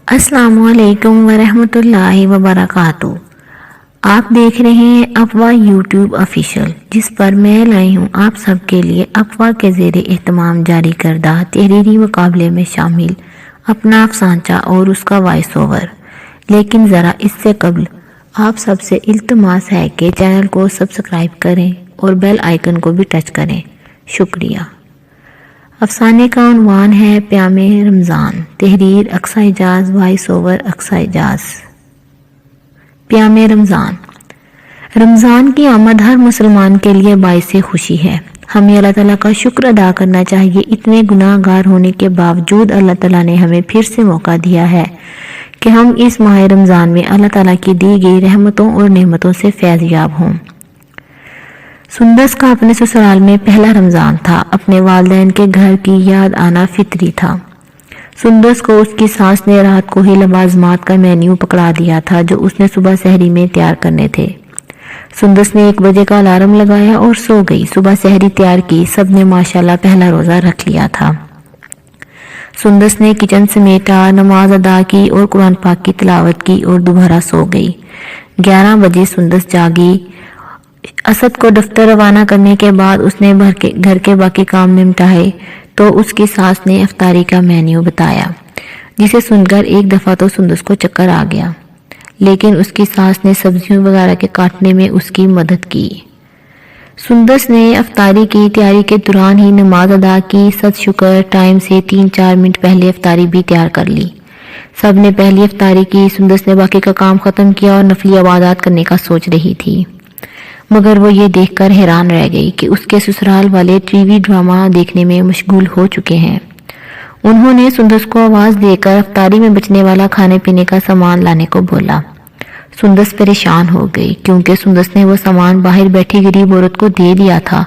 السلام علیکم ورحمۃ اللہ وبرکاتہ۔ آپ دیکھ رہے ہیں افواہ یوٹیوب آفیشیل، جس پر میں لائی ہوں آپ سب کے لیے افواہ کے زیر اہتمام جاری کردہ تحریری مقابلے میں شامل اپنا افسانچہ اور اس کا وائس اوور۔ لیکن ذرا اس سے قبل آپ سب سے التماس ہے کہ چینل کو سبسکرائب کریں اور بیل آئیکن کو بھی ٹچ کریں۔ شکریہ۔ افسانے کا عنوان ہے پیام رمضان، تحریر اقصی حجاز، وائس اوور اقصی حجاز۔ پیام رمضان۔ رمضان کی آمد ہر مسلمان کے لیے باعث خوشی ہے۔ ہمیں اللہ تعالیٰ کا شکر ادا کرنا چاہیے۔ اتنے گناہ گار ہونے کے باوجود اللہ تعالیٰ نے ہمیں پھر سے موقع دیا ہے کہ ہم اس ماہ رمضان میں اللہ تعالیٰ کی دی گئی رحمتوں اور نعمتوں سے فیض یاب ہوں۔ سندس کا اپنے سسرال میں پہلا رمضان تھا۔ اپنے والدین کے گھر کی یاد آنا فطری تھا۔ سندس کو اس کی ساس نے رات کو ہی لوازمات کا مینیو پکڑا دیا تھا جو اس نے صبح سحری میں تیار کرنے تھے۔ سندس نے 1 بجے کا الارم لگایا اور سو گئی۔ صبح سحری تیار کی، سب نے ماشاءاللہ پہلا روزہ رکھ لیا تھا۔ سندس نے کچن سمیٹا، نماز ادا کی اور قرآن پاک کی تلاوت کی اور دوبارہ سو گئی۔ 11 بجے سندس جاگی۔ اسد کو دفتر روانہ کرنے کے بعد اس نے گھر کے باقی کام نمٹائے تو اس کی ساس نے افطاری کا مینیو بتایا، جسے سن کر ایک دفعہ تو سندس کو چکر آ گیا، لیکن اس کی ساس نے سبزیوں وغیرہ کے کاٹنے میں اس کی مدد کی۔ سندس نے افطاری کی تیاری کے دوران ہی نماز ادا کی۔ ست شکر ٹائم سے 3-4 منٹ پہلے افطاری بھی تیار کر لی۔ سب نے پہلی افطاری کی۔ سندس نے باقی کا کام ختم کیا اور نفلی عبادات کرنے کا سوچ رہی تھی، مگر وہ یہ دیکھ کر حیران رہ گئی کہ اس کے سسرال والے ٹی وی ڈرامہ دیکھنے میں مشغول ہو چکے ہیں۔ انہوں نے سندس کو آواز دے کر افطاری میں بچنے والا کھانے پینے کا سامان لانے کو بولا۔ سندس پریشان ہو گئی کیونکہ سندس نے وہ سامان باہر بیٹھی غریب عورت کو دے دیا تھا۔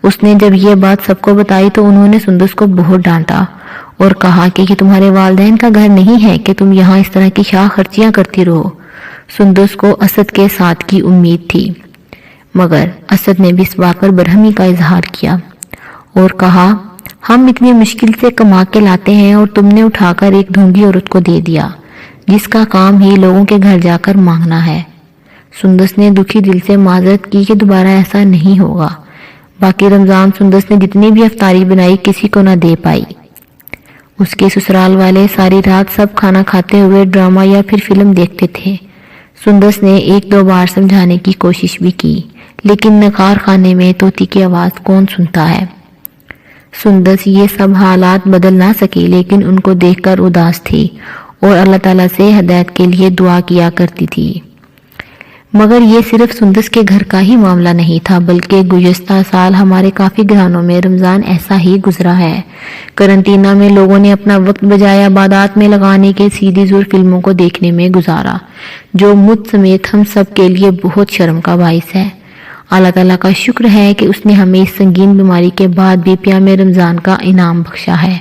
اس نے جب یہ بات سب کو بتائی تو انہوں نے سندس کو بہت ڈانٹا اور کہا کہ یہ تمہارے والدین کا گھر نہیں ہے کہ تم یہاں اس طرح کی شاہ خرچیاں کرتی رہو۔ سندس کو اسد کے ساتھ کی امید تھی، مگر اسد نے بھی اس بات پر برہمی کا اظہار کیا اور کہا، ہم اتنی مشکل سے کما کے لاتے ہیں اور تم نے اٹھا کر ایک ڈھونگی عورت کو دے دیا جس کا کام ہی لوگوں کے گھر جا کر مانگنا ہے۔ سندس نے دکھی دل سے معذرت کی کہ دوبارہ ایسا نہیں ہوگا۔ باقی رمضان سندس نے جتنی بھی افطاری بنائی کسی کو نہ دے پائی۔ اس کے سسرال والے ساری رات سب کھانا کھاتے ہوئے ڈرامہ یا پھر فلم دیکھتے تھے۔ سندس نے 1-2 بار سمجھانے کی کوشش بھی کی، لیکن نکار خانے میں طوطی کی آواز کون سنتا ہے۔ سندس یہ سب حالات بدل نہ سکی، لیکن ان کو دیکھ کر اداس تھی اور اللہ تعالیٰ سے ہدایت کے لیے دعا کیا کرتی تھی۔ مگر یہ صرف سندس کے گھر کا ہی معاملہ نہیں تھا، بلکہ گزشتہ سال ہمارے کافی گھرانوں میں رمضان ایسا ہی گزرا ہے۔ قرنطینہ میں لوگوں نے اپنا وقت بجائے عبادات میں لگانے کے سیدھی زور فلموں کو دیکھنے میں گزارا، جو مجھ سمیت ہم سب کے لیے بہت شرم کا باعث ہے۔ اللہ تعالیٰ کا شکر ہے کہ اس نے ہمیں اس سنگین بیماری کے بعد بھی پیام رمضان کا انعام بخشا ہے۔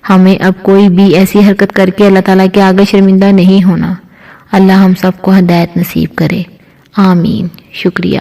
ہمیں اب کوئی بھی ایسی حرکت کر کے اللہ تعالیٰ کے آگے شرمندہ نہیں ہونا۔ اللہ ہم سب کو ہدایت نصیب کرے، آمین۔ شکریہ۔